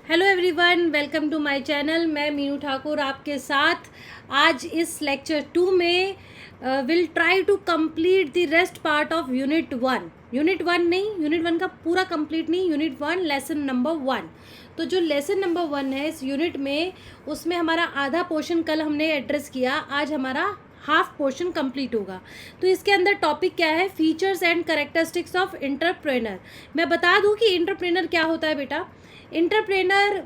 Hello everyone, welcome to my channel. मैं मीनू ठाकुर आपके साथ आज इस लेक्चर 2 में will try to complete the rest part of unit 1। Unit 1 नहीं, यूनिट 1 का पूरा कंप्लीट नहीं, यूनिट 1 लेसन नंबर 1। तो जो लेसन नंबर 1 है इस यूनिट में, उसमें हमारा आधा पोर्शन कल हमने एड्रेस किया, आज हमारा हाफ पोर्शन कंप्लीट होगा। तो इसके अंदर टॉपिक क्या है? Features and characteristics of entrepreneur. मैं बता दूं कि एंटरप्रेनर क्या होता है बेटा। एंटरप्रेनर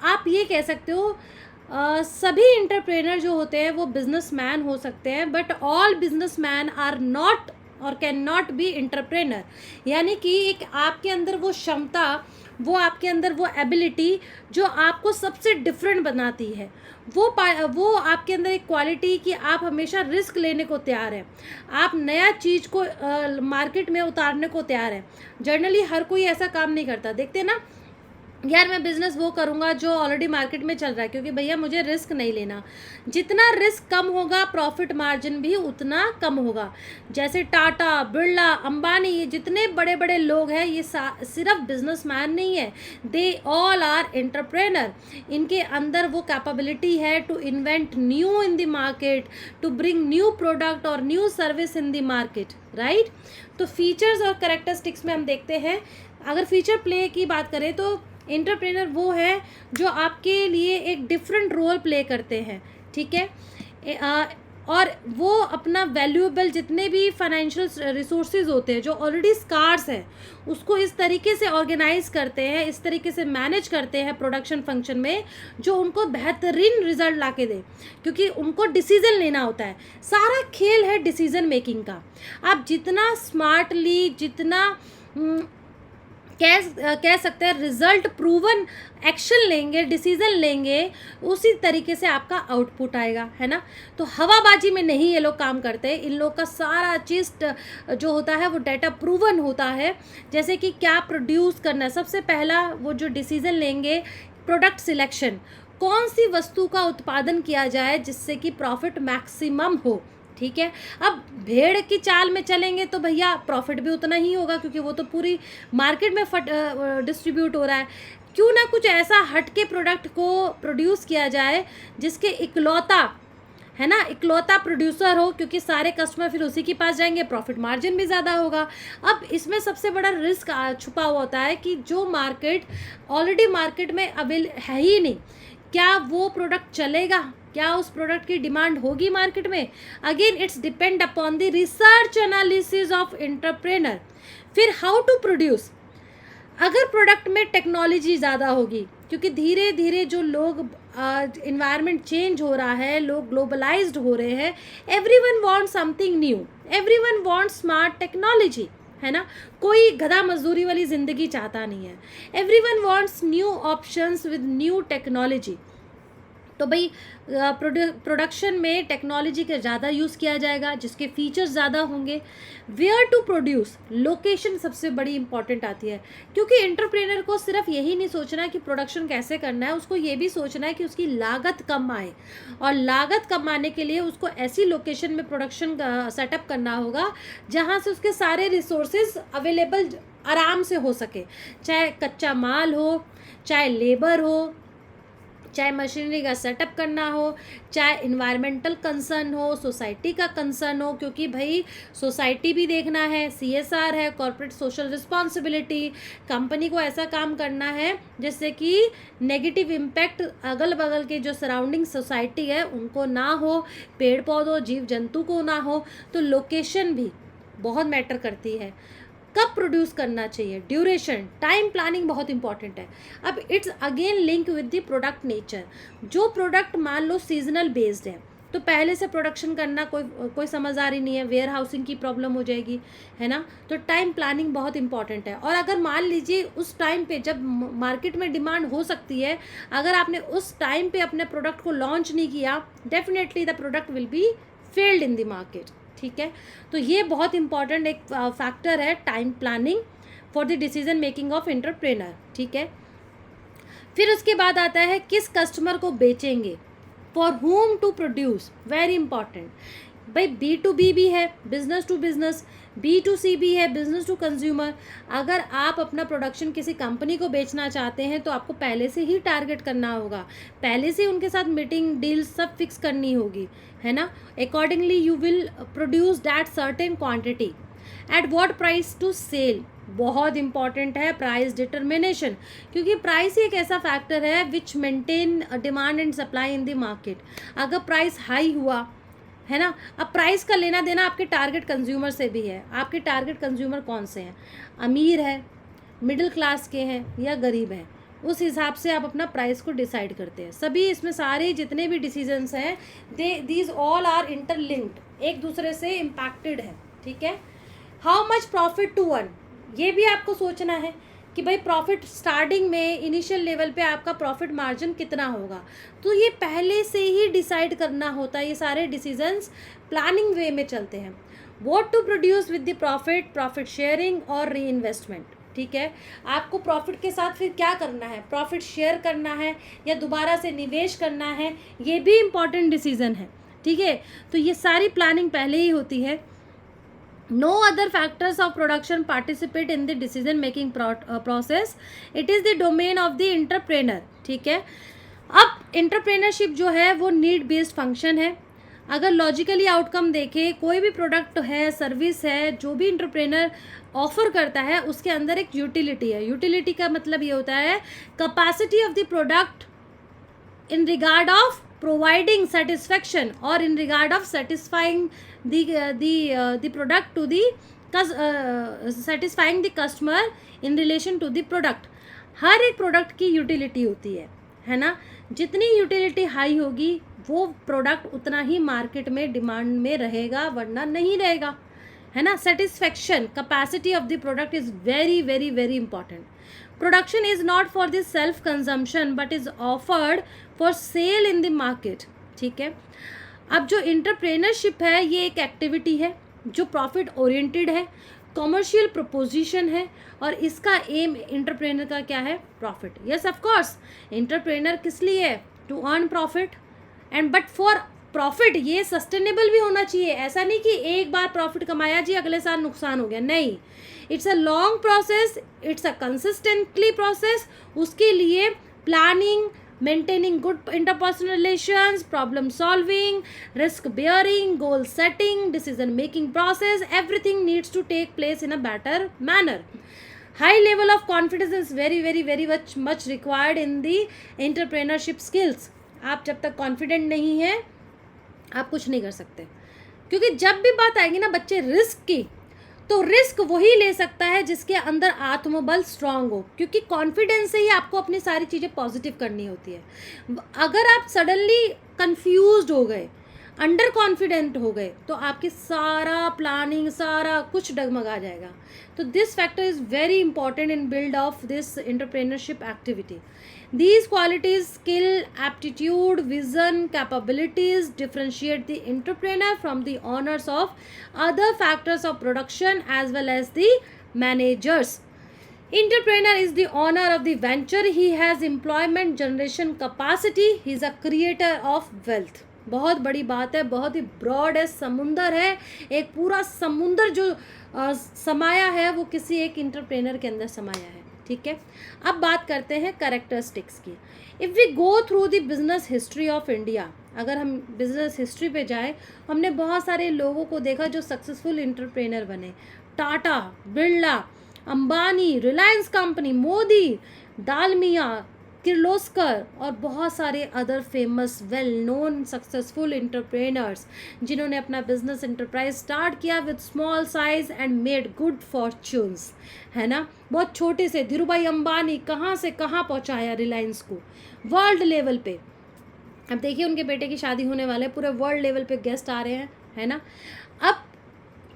आप ये कह सकते हो, सभी एंटरप्रेनर जो होते हैं वो बिजनेसमैन हो सकते हैं, but all businessman are not और कैन नॉट बी एंटरप्रेनर। यानी कि एक आपके अंदर वो क्षमता, वो आपके अंदर वो एबिलिटी जो आपको सबसे डिफरेंट बनाती है, वो आपके अंदर एक क्वालिटी कि आप हमेशा रिस्क लेने को तैयार हैं, आप नया चीज़ को मार्केट में उतारने को तैयार हैं। जनरली हर कोई ऐसा काम नहीं करता। देखते हैं ना, यार मैं बिज़नेस वो करूँगा जो ऑलरेडी मार्केट में चल रहा है, क्योंकि भैया मुझे रिस्क नहीं लेना। जितना रिस्क कम होगा प्रॉफिट मार्जिन भी उतना कम होगा। जैसे टाटा, बिरला, अंबानी, ये जितने बड़े बड़े लोग हैं ये सिर्फ बिजनेसमैन नहीं है, दे ऑल आर एंटरप्रेनर। इनके अंदर वो कैपेबिलिटी है to invent new in the market, to bring new product और new service in the market, right. तो फीचर्स और कैरेक्टरिस्टिक्स में हम देखते हैं, अगर फीचर प्ले की बात करें तो एंटरप्रेनर वो है जो आपके लिए एक डिफरेंट रोल प्ले करते हैं, ठीक है। और वो अपना वैल्यूएबल जितने भी फाइनेंशियल रिसोर्सेज होते हैं जो ऑलरेडी स्कार्स हैं, उसको इस तरीके से ऑर्गेनाइज करते हैं, इस तरीके से मैनेज करते हैं प्रोडक्शन फंक्शन में, जो उनको बेहतरीन रिजल्ट ला के दे। क्योंकि उनको डिसीजन लेना होता है, सारा खेल है डिसीजन मेकिंग का। आप जितना स्मार्टली, जितना कह सकते हैं रिजल्ट प्रूवन एक्शन लेंगे, डिसीजन लेंगे, उसी तरीके से आपका आउटपुट आएगा, है ना। तो हवाबाजी में नहीं ये लोग काम करते। इन लोग का सारा चीज़ जो होता है वो डाटा प्रूवन होता है। जैसे कि क्या प्रोड्यूस करना है, सबसे पहला वो जो डिसीजन लेंगे, प्रोडक्ट सिलेक्शन, कौन सी वस्तु का उत्पादन किया जाए जिससे कि प्रॉफिट मैक्सिमम हो, ठीक है। अब भेड़ की चाल में चलेंगे तो भैया प्रॉफिट भी उतना ही होगा, क्योंकि वो तो पूरी मार्केट में डिस्ट्रीब्यूट हो रहा है। क्यों ना कुछ ऐसा हटके प्रोडक्ट को प्रोड्यूस किया जाए जिसके इकलौता, है ना, इकलौता प्रोड्यूसर हो, क्योंकि सारे कस्टमर फिर उसी के पास जाएंगे, प्रॉफिट मार्जिन भी ज़्यादा होगा। अब इसमें सबसे बड़ा रिस्क छुपा हुआ होता है कि जो मार्केट ऑलरेडी मार्केट में अवेल है ही नहीं, क्या वो प्रोडक्ट चलेगा, क्या उस प्रोडक्ट की डिमांड होगी मार्केट में। Again it's depend upon the research analysis of entrepreneur. फिर हाउ टू प्रोड्यूस, अगर प्रोडक्ट में टेक्नोलॉजी ज़्यादा होगी, क्योंकि धीरे धीरे जो लोग इन्वायरमेंट चेंज हो रहा है, लोग ग्लोबलाइज्ड हो रहे हैं, everyone wants something new, everyone wants smart technology, है ना। कोई गधा मजदूरी वाली ज़िंदगी चाहता नहीं है। Everyone wants new options with new technology. तो भाई प्रोडक्शन में टेक्नोलॉजी का ज़्यादा यूज़ किया जाएगा, जिसके फीचर्स ज़्यादा होंगे। वेयर टू प्रोड्यूस, लोकेशन सबसे बड़ी इंपॉर्टेंट आती है, क्योंकि एंटरप्रेनर को सिर्फ यही नहीं सोचना है कि प्रोडक्शन कैसे करना है, उसको ये भी सोचना है कि उसकी लागत कम आए, और लागत कम आने के लिए उसको ऐसी लोकेशन में प्रोडक्शन सेटअप करना होगा जहाँ से उसके सारे रिसोर्सेज अवेलेबल आराम से हो सके, चाहे कच्चा माल हो, चाहे लेबर हो, चाहे मशीनरी का सेटअप करना हो, चाहे इन्वायरमेंटल कंसर्न हो, सोसाइटी का कंसर्न हो, क्योंकि भाई सोसाइटी भी देखना है, CSR है, कॉर्पोरेट सोशल रिस्पॉन्सिबिलिटी। कंपनी को ऐसा काम करना है जिससे कि नेगेटिव इम्पैक्ट अगल बगल के जो सराउंडिंग सोसाइटी है उनको ना हो, पेड़ पौधों, जीव जंतु को ना हो। तो लोकेशन भी बहुत मैटर करती है। कब प्रोड्यूस करना चाहिए, ड्यूरेशन, टाइम प्लानिंग बहुत इंपॉर्टेंट है। अब it's again link with the product nature. जो प्रोडक्ट मान लो सीजनल बेस्ड है, तो पहले से प्रोडक्शन करना कोई समझदारी नहीं है, वेयर हाउसिंग की प्रॉब्लम हो जाएगी, है ना। तो टाइम प्लानिंग बहुत इंपॉर्टेंट है। और अगर मान लीजिए उस टाइम पे जब मार्केट में डिमांड हो सकती है, अगर आपने उस टाइम पे अपने प्रोडक्ट को लॉन्च नहीं किया, definitely the product will be failed in the market, ठीक है। तो ये बहुत इंपॉर्टेंट एक फैक्टर है, time planning for the decision making of entrepreneur, ठीक है। फिर उसके बाद आता है किस कस्टमर को बेचेंगे, फॉर हुम टू प्रोड्यूस, वेरी इंपॉर्टेंट। भाई B2B भी है, बिजनेस टू बिजनेस, B2C भी है, बिजनेस टू कंज्यूमर। अगर आप अपना प्रोडक्शन किसी कंपनी को बेचना चाहते हैं तो आपको पहले से ही टारगेट करना होगा, पहले से उनके साथ मीटिंग डील सब फिक्स करनी होगी, है ना। Accordingly you will produce that certain quantity at what price to sell. बहुत इंपॉर्टेंट है प्राइस डिटर्मिनेशन, क्योंकि प्राइस ही एक ऐसा फैक्टर है which maintain demand and supply in the market. अगर प्राइस हाई हुआ, है ना, अब प्राइस का लेना देना आपके टारगेट कंज्यूमर से भी है। आपके टारगेट कंज्यूमर कौन से हैं, अमीर है, मिडिल क्लास के हैं या गरीब हैं, उस हिसाब से आप अपना प्राइस को डिसाइड करते हैं। सभी इसमें सारे जितने भी डिसीजंस हैं दीज ऑल आर इंटरलिंक्ड, एक दूसरे से इम्पैक्टेड है, ठीक है। How much profit to earn, ये भी आपको सोचना है कि भाई प्रॉफिट स्टार्टिंग में इनिशियल लेवल पे आपका प्रॉफिट मार्जिन कितना होगा, तो ये पहले से ही डिसाइड करना होता है। ये सारे डिसीजंस प्लानिंग वे में चलते हैं। What to produce with the profit, profit sharing और री इन्वेस्टमेंट, ठीक है। आपको प्रॉफिट के साथ फिर क्या करना है, प्रॉफिट शेयर करना है या दोबारा से निवेश करना है, ये भी इम्पॉर्टेंट डिसीजन है, ठीक है। तो ये सारी प्लानिंग पहले ही होती है। No other factors of production participate in the decision making process. It is the domain of the entrepreneur, ठीक है। अब entrepreneurship जो है वो नीड बेस्ड फंक्शन है। अगर लॉजिकली आउटकम देखें, कोई भी प्रोडक्ट है, सर्विस है, जो भी इंटरप्रेनर ऑफर करता है उसके अंदर एक यूटिलिटी है। यूटिलिटी का मतलब ये होता है capacity of the product in regard of providing satisfaction or in regard of satisfying the product to the satisfying the customer in relation to the product। हर एक प्रोडक्ट की यूटिलिटी होती है ना। जितनी यूटिलिटी हाई होगी वो प्रोडक्ट उतना ही market में डिमांड में रहेगा, वरना नहीं रहेगा, है ना। Satisfaction, capacity of the product is very very very important. Production is not for the self consumption but is offered for sale in the market, ठीक है। अब जो इंटरप्रेनरशिप है ये एक एक्टिविटी है जो प्रॉफिट ओरिएंटेड है, कॉमर्शियल प्रपोजिशन है, और इसका एम इंटरप्रेनर का क्या है, profit. Yes of course, entrepreneur किस लिए है, to earn profit and but for profit ये सस्टेनेबल भी होना चाहिए। ऐसा नहीं कि एक बार प्रॉफिट कमाया जी अगले साल नुकसान हो गया, नहीं। It's a long process, it's a consistently process. उसके लिए planning, maintaining good interpersonal relations, problem solving, risk bearing, goal setting, decision making process, everything needs to take place in a better manner. High level of confidence is very very very much required in the entrepreneurship skills. आप जब तक confident नहीं है आप कुछ नहीं कर सकते, क्योंकि जब भी बात आएगी ना बच्चे रिस्क की, तो रिस्क वही ले सकता है जिसके अंदर आत्मबल स्ट्रांग हो, क्योंकि कॉन्फिडेंस से ही आपको अपनी सारी चीज़ें पॉजिटिव करनी होती है। अगर आप सडनली कंफ्यूज्ड हो गए, अंडर कॉन्फिडेंट हो गए, तो आपकी सारा प्लानिंग, सारा कुछ डगमगा जाएगा। तो this factor is very important in build of this entrepreneurship activity. These qualities, skill, aptitude, vision, capabilities differentiate the entrepreneur from the owners of other factors of production as well as the managers. Entrepreneur is the owner of the venture. He has employment generation capacity. He is a creator of wealth. बहुत बड़ी बात है, बहुत ही broad है, समुंदर है, एक पूरा समुंदर जो समाया है वो किसी एक इंटरप्रेनर के अंदर समाया है, ठीक है। अब बात करते हैं कैरेक्टरिस्टिक्स की। If we go through the business history of India, अगर हम बिजनेस हिस्ट्री पे जाएं, हमने बहुत सारे लोगों को देखा जो सक्सेसफुल इंटरप्रेनर बने। टाटा, बिरला, अंबानी, रिलायंस कंपनी, मोदी, दालमिया, किर्लोस्कर और बहुत सारे other famous well known successful entrepreneurs जिन्होंने अपना बिजनेस एंटरप्राइज स्टार्ट किया with small size and made good fortunes, है ना। बहुत छोटे से धीरूभाई अंबानी कहाँ से कहाँ पहुँचाया रिलायंस को वर्ल्ड लेवल पे। अब देखिए उनके बेटे की शादी होने वाले, पूरे वर्ल्ड लेवल पे गेस्ट आ रहे हैं, है ना। अब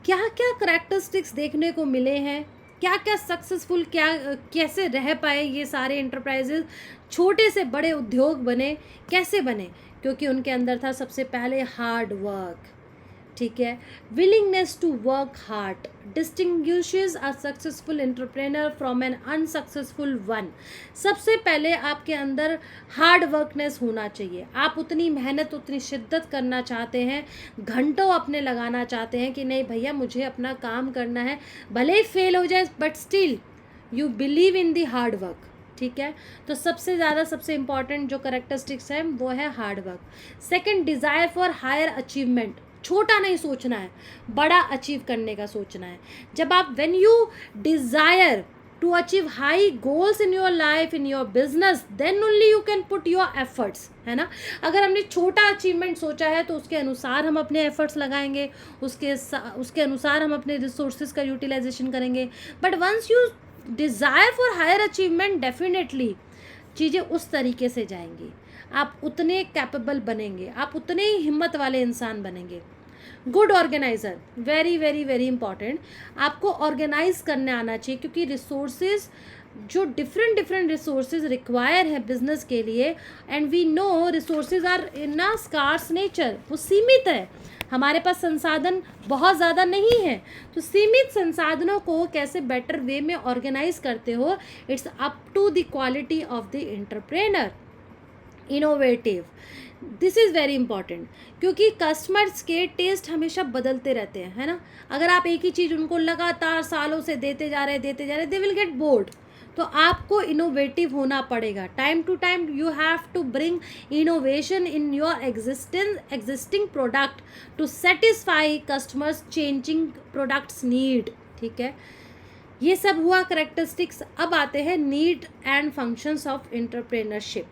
क्या क्या करैक्टरिस्टिक्स देखने को मिले हैं, क्या क्या सक्सेसफुल, क्या कैसे रह पाए ये सारे एंटरप्राइजेज, छोटे से बड़े उद्योग बने, कैसे बने, क्योंकि उनके अंदर था सबसे पहले हार्ड वर्क, ठीक है। Willingness to work hard distinguishes a successful entrepreneur from an unsuccessful one. सबसे पहले आपके अंदर हार्ड वर्कनेस होना चाहिए। आप उतनी मेहनत उतनी शिद्दत करना चाहते हैं, घंटों अपने लगाना चाहते हैं कि नहीं भैया मुझे अपना काम करना है, भले ही फेल हो जाए but still you believe in the hard work. ठीक है, तो सबसे ज़्यादा सबसे इम्पॉर्टेंट जो करेक्टरिस्टिक्स है वो है hard work. Second, desire for higher achievement. छोटा नहीं सोचना है, बड़ा अचीव करने का सोचना है। जब आप when you desire to achieve high goals in your life, in your business, then only you can put your efforts, है ना। अगर हमने छोटा अचीवमेंट सोचा है तो उसके अनुसार हम अपने एफर्ट्स लगाएंगे, उसके अनुसार हम अपने रिसोर्सेज का यूटिलाइजेशन करेंगे। But once you desire for higher achievement, definitely चीज़ें उस तरीके से जाएंगी, आप उतने कैपेबल बनेंगे, आप उतने ही हिम्मत वाले इंसान बनेंगे। Good organiser, very very very important. आपको ऑर्गेनाइज करने आना चाहिए, क्योंकि रिसोर्सेज जो डिफरेंट रिसोर्सेज रिक्वायर है बिजनेस के लिए, and we know resources are in a scarce nature, वो सीमित है, हमारे पास संसाधन बहुत ज़्यादा नहीं है। तो सीमित संसाधनों को कैसे बेटर वे में ऑर्गेनाइज करते हो, it's up to the quality of the entrepreneur. Innovative, this is very important, क्योंकि कस्टमर्स के टेस्ट हमेशा बदलते रहते हैं, है ना। अगर आप एक ही चीज़ उनको लगातार सालों से देते जा रहे दे विल गेट बोर्ड। तो आपको इनोवेटिव होना पड़ेगा। Time to time you have to bring innovation in your existing product to satisfy customers changing products need. ठीक है, ये सब हुआ करेक्टरिस्टिक्स। अब आते हैं need and functions of entrepreneurship.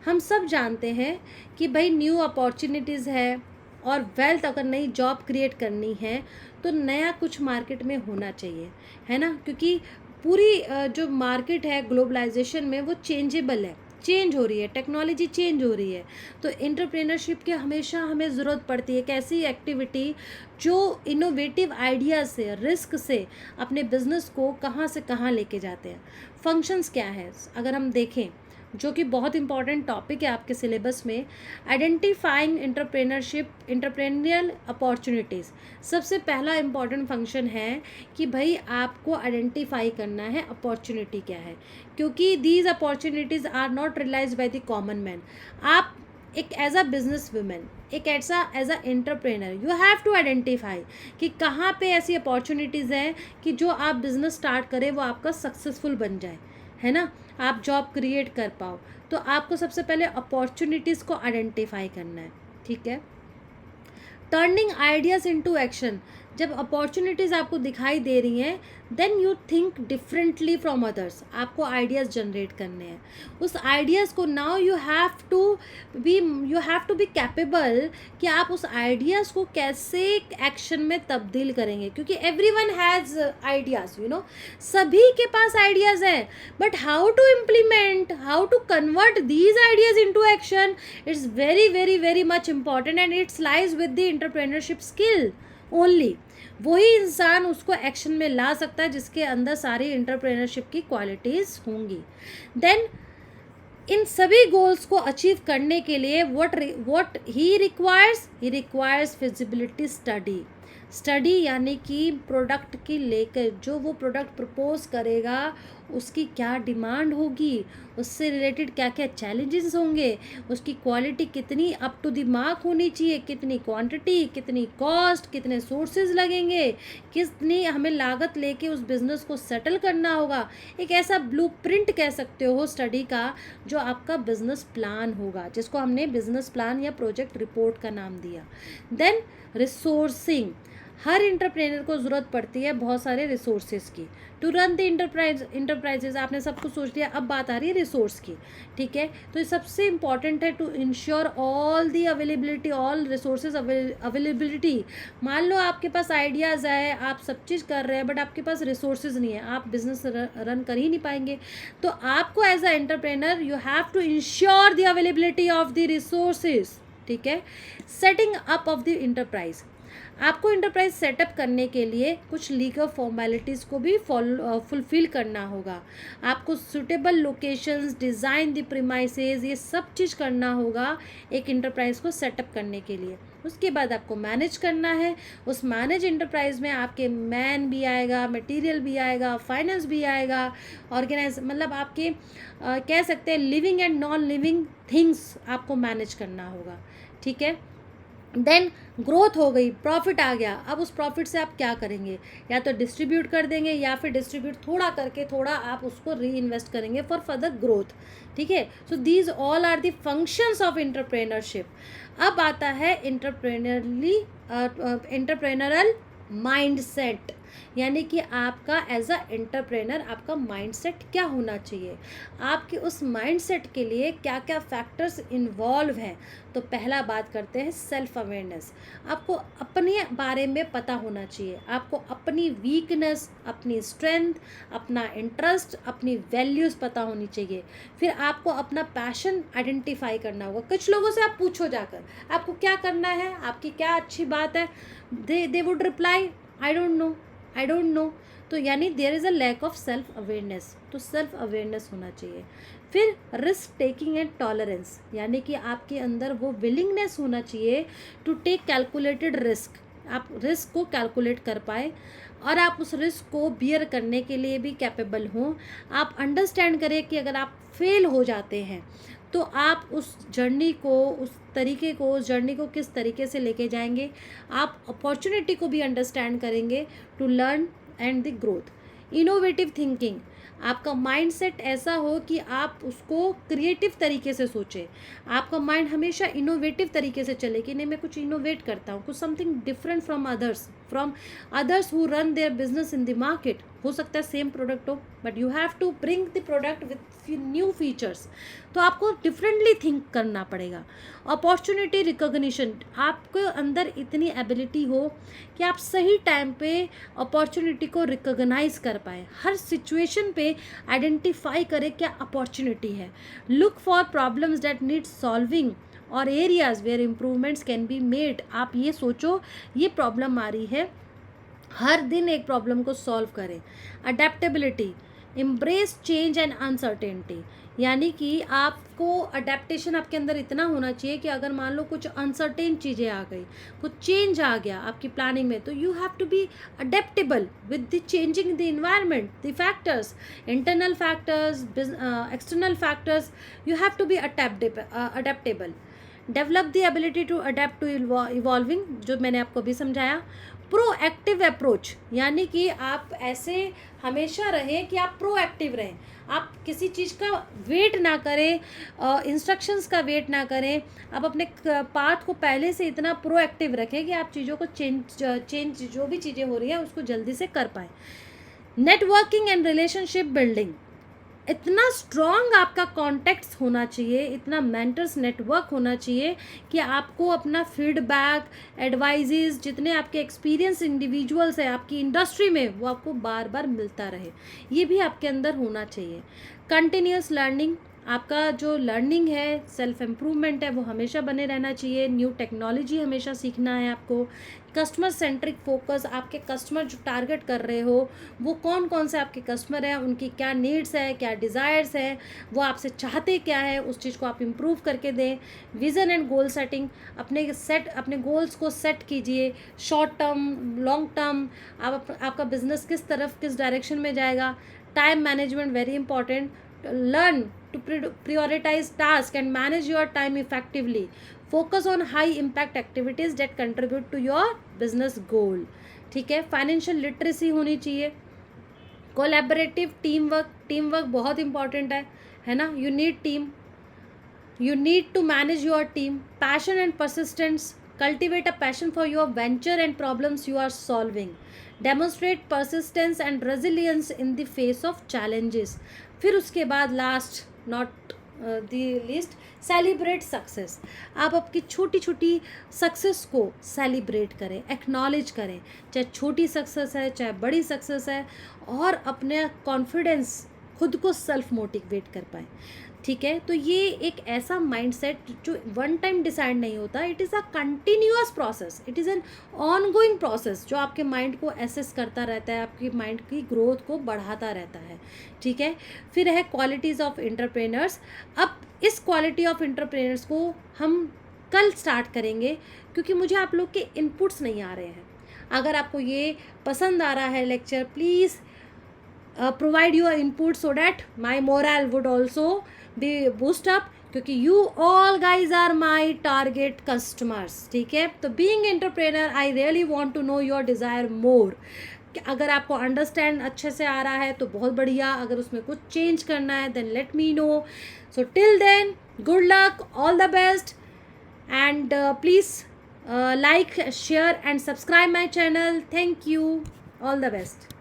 हम सब जानते हैं कि भाई न्यू अपॉर्चुनिटीज़ है, और वेल्थ अगर नई जॉब क्रिएट करनी है तो नया कुछ मार्केट में होना चाहिए, है ना। क्योंकि पूरी जो मार्केट है ग्लोबलाइजेशन में वो चेंजेबल है, चेंज हो रही है, टेक्नोलॉजी चेंज हो रही है। तो एंटरप्रेन्योरशिप की हमेशा हमें ज़रूरत पड़ती है, एक ऐसी एक्टिविटी जो इनोवेटिव आइडिया से, रिस्क से अपने बिजनेस को कहाँ से कहाँ लेके जाते हैं। फंक्शंस क्या है अगर हम देखें, जो कि बहुत इंपॉर्टेंट टॉपिक है आपके सिलेबस में, आइडेंटिफाइंग एंटरप्रेन्योरियल अपॉर्चुनिटीज़। सबसे पहला इंपॉर्टेंट फंक्शन है कि भाई आपको आइडेंटिफाई करना है अपॉर्चुनिटी क्या है, क्योंकि these opportunities are not realise by the common man. आप एक एज अ बिजनेस वुमेन, एक ऐसा as a entrepreneur, you have to identify कि कहाँ पे ऐसी अपॉर्चुनिटीज़ हैं कि जो आप बिज़नेस स्टार्ट करें वो आपका सक्सेसफुल बन जाए, है ना, आप जॉब क्रिएट कर पाओ। तो आपको सबसे पहले अपॉर्चुनिटीज़ को आइडेंटिफाई करना है। ठीक है, टर्निंग आइडियाज़ इनटू एक्शन। जब अपॉर्चुनिटीज़ आपको दिखाई दे रही हैं, then you think differently from others. आपको आइडियाज़ जनरेट करने हैं, उस आइडियाज़ को now you have to be capable कि आप उस आइडियाज़ को कैसे एक्शन में तब्दील करेंगे। क्योंकि everyone has ideas, you know, सभी के पास आइडियाज़ हैं, but how to implement, how to convert these ideas into action, it's very very very much important, and it's lies with the entrepreneurship skill only. वही इंसान उसको action में ला सकता है जिसके अंदर सारी एंटरप्रेन्योरशिप की क्वालिटीज़ होंगी। देन इन सभी गोल्स को अचीव करने के लिए what he requires feasibility study, यानी कि प्रोडक्ट की लेकर जो वो प्रोडक्ट प्रपोज करेगा उसकी क्या डिमांड होगी, उससे रिलेटेड क्या क्या चैलेंजेस होंगे, उसकी क्वालिटी कितनी अप टू द मार्क होनी चाहिए, कितनी क्वांटिटी, कितनी कॉस्ट, कितने सोर्सेज लगेंगे, कितनी हमें लागत लेके उस बिज़नेस को सेटल करना होगा। एक ऐसा ब्लूप्रिंट कह सकते हो स्टडी का, जो आपका बिज़नेस प्लान होगा, जिसको हमने बिज़नेस प्लान या प्रोजेक्ट रिपोर्ट का नाम दिया। देन रिसोर्सिंग, हर इंटरप्रेनर को ज़रूरत पड़ती है बहुत सारे रिसोर्सेज की टू रन द इंटरप्राइजेज। आपने सब कुछ सोच लिया, अब बात आ रही है रिसोर्स की। ठीक है, तो ये सबसे इम्पॉर्टेंट है to ensure all the availability, all resources availability. मान लो आपके पास आइडियाज़ है, आप सब चीज़ कर रहे हैं, बट आपके पास रिसोर्सेज नहीं है, आप बिजनेस रन कर ही नहीं पाएंगे। तो आपको as a entrepreneur you have to ensure the availability of the resources. ठीक है, setting up of the enterprise. आपको इंटरप्राइज सेटअप करने के लिए कुछ लीगल फॉर्मेलिटीज़ को भी फुलफ़िल करना होगा। आपको suitable locations, design the premises, ये सब चीज़ करना होगा एक इंटरप्राइज को सेटअप करने के लिए। उसके बाद आपको मैनेज करना है। उस मैनेज इंटरप्राइज में आपके मैन भी आएगा, मटेरियल भी आएगा, फाइनेंस भी आएगा, ऑर्गेनाइज मतलब आपके कह सकते हैं living and non living things आपको मैनेज करना होगा। ठीक है, देन ग्रोथ हो गई, प्रॉफिट आ गया। अब उस प्रॉफिट से आप क्या करेंगे? या तो डिस्ट्रीब्यूट कर देंगे या फिर डिस्ट्रीब्यूट थोड़ा करके थोड़ा आप उसको री इन्वेस्ट करेंगे फॉर फर्दर ग्रोथ। ठीक है, so these all are the functions of entrepreneurship. अब आता है एंटरप्रेन्योरल माइंडसेट, यानी कि आपका एज अ एंटरप्रेनर आपका माइंडसेट क्या होना चाहिए, आपके उस माइंडसेट के लिए क्या क्या फैक्टर्स इन्वॉल्व हैं। तो पहला बात करते हैं सेल्फ अवेयरनेस। आपको अपने बारे में पता होना चाहिए, आपको अपनी वीकनेस, अपनी स्ट्रेंथ, अपना इंटरेस्ट, अपनी वैल्यूज़ पता होनी चाहिए। फिर आपको अपना पैशन आइडेंटिफाई करना होगा। कुछ लोगों से आप पूछो जाकर आपको क्या करना है, आपकी क्या अच्छी बात है, they would reply I don't know. तो यानी there is a lack of self awareness, तो सेल्फ अवेयरनेस होना चाहिए। फिर रिस्क टेकिंग एंड टॉलरेंस, यानी कि आपके अंदर वो विलिंगनेस होना चाहिए टू टेक कैलकुलेटेड रिस्क। आप रिस्क को कैलकुलेट कर पाए और आप उस रिस्क को बियर करने के लिए भी कैपेबल हों। आप अंडरस्टैंड करें कि अगर आप फेल हो जाते हैं तो आप उस जर्नी को, उस तरीके को, उस जर्नी को किस तरीके से लेके जाएंगे। आप अपॉर्चुनिटी को भी अंडरस्टैंड करेंगे to learn and the growth. Innovative thinking, आपका माइंडसेट ऐसा हो कि आप उसको क्रिएटिव तरीके से सोचें। आपका माइंड हमेशा इनोवेटिव तरीके से चले कि नहीं मैं कुछ इनोवेट करता हूँ, कुछ something different from others who run their business in the market. हो सकता है सेम प्रोडक्ट हो but you have to bring the product with new features. तो आपको डिफरेंटली थिंक करना पड़ेगा। अपॉर्चुनिटी रिकॉग्निशन, आपके अंदर इतनी एबिलिटी हो कि आप सही टाइम पे अपॉर्चुनिटी को रिकॉग्नाइज कर पाए, हर सिचुएशन पे आइडेंटिफाई करें क्या अपॉर्चुनिटी है। Look for problems that need solving और areas where improvements can be made. आप ये सोचो ये प्रॉब्लम आ रही है, हर दिन एक प्रॉब्लम को सॉल्व करें। Adaptability, embrace change and uncertainty, यानी कि आपको अडेप्टेशन आपके अंदर इतना होना चाहिए कि अगर मान लो कुछ अनसर्टेन चीज़ें आ गई, कुछ चेंज आ गया आपकी प्लानिंग में, तो you have to be adaptable with the changing the environment, the factors, internal factors, external factors, you have to be adaptable. Develop the ability to adapt to evolving, जो मैंने आपको भी समझाया। प्रोएक्टिव अप्रोच, यानी कि आप ऐसे हमेशा रहें कि आप प्रोएक्टिव रहें, आप किसी चीज़ का वेट ना करें, इंस्ट्रक्शंस का वेट ना करें। आप अपने पाथ को पहले से इतना प्रोएक्टिव रखें कि आप चीज़ों को चेंज जो भी चीज़ें हो रही हैं उसको जल्दी से कर पाएँ। नेटवर्किंग एंड रिलेशनशिप बिल्डिंग, इतना स्ट्रॉन्ग आपका कॉन्टेक्ट्स होना चाहिए, इतना मेंटर्स नेटवर्क होना चाहिए कि आपको अपना फीडबैक, एडवाइजेस, जितने आपके एक्सपीरियंस इंडिविजुअल्स हैं आपकी इंडस्ट्री में, वो आपको बार बार मिलता रहे, ये भी आपके अंदर होना चाहिए। कंटिन्यूस लर्निंग, आपका जो लर्निंग है, सेल्फ इम्प्रूवमेंट है, वो हमेशा बने रहना चाहिए। न्यू टेक्नोलॉजी हमेशा सीखना है आपको। कस्टमर सेंट्रिक फोकस, आपके कस्टमर जो टारगेट कर रहे हो वो कौन कौन से आपके कस्टमर हैं, उनकी क्या नीड्स है, क्या डिज़ायर्स है, वो आपसे चाहते क्या है, उस चीज़ को आप इम्प्रूव करके दें। विज़न एंड गोल सेटिंग, अपने गोल्स को सेट कीजिए, शॉर्ट टर्म, लॉन्ग टर्म, आपका बिजनेस किस तरफ, किस डायरेक्शन में जाएगा। Time management very important, learn to prioritize tasks and manage your time effectively. Focus on high impact activities that contribute to your business goal. ठीक है, financial literacy होनी चाहिए। कोलैबोरेटिव टीम वर्क बहुत इंपॉर्टेंट है ना। You need team, you need to manage your team. Passion and persistence, cultivate a passion for your venture and problems you are solving. Demonstrate persistence and resilience in the face of challenges. फिर उसके बाद last not the least, celebrate success. आप आपकी छोटी छोटी success को celebrate करें, acknowledge करें, चाहे छोटी सक्सेस है चाहे बड़ी सक्सेस है, और अपने कॉन्फिडेंस खुद को सेल्फ मोटिवेट कर पाएँ, ठीक है। तो ये एक ऐसा माइंडसेट जो वन टाइम डिसाइड नहीं होता, it is a continuous process, it is an ongoing process जो आपके माइंड को एसेस करता रहता है, आपकी माइंड की ग्रोथ को बढ़ाता रहता है, ठीक है। फिर है क्वालिटीज़ ऑफ एंटरप्रेन्योर्स। अब इस क्वालिटी ऑफ एंटरप्रेन्योर्स को हम कल स्टार्ट करेंगे, क्योंकि मुझे आप लोग के इनपुट्स नहीं आ रहे हैं। अगर आपको ये पसंद आ रहा है lecture, please provide your input so that my morale would also be boost up, क्योंकि you all guys are my target customers, ठीक है। तो being entrepreneur I really want to know your desire more। अगर आपको understand अच्छे से आ रहा है तो बहुत बढ़िया, अगर उसमें कुछ चेंज करना है then let me know. So till then good luck, all the best, and please like, share and subscribe my channel. Thank you. All the best.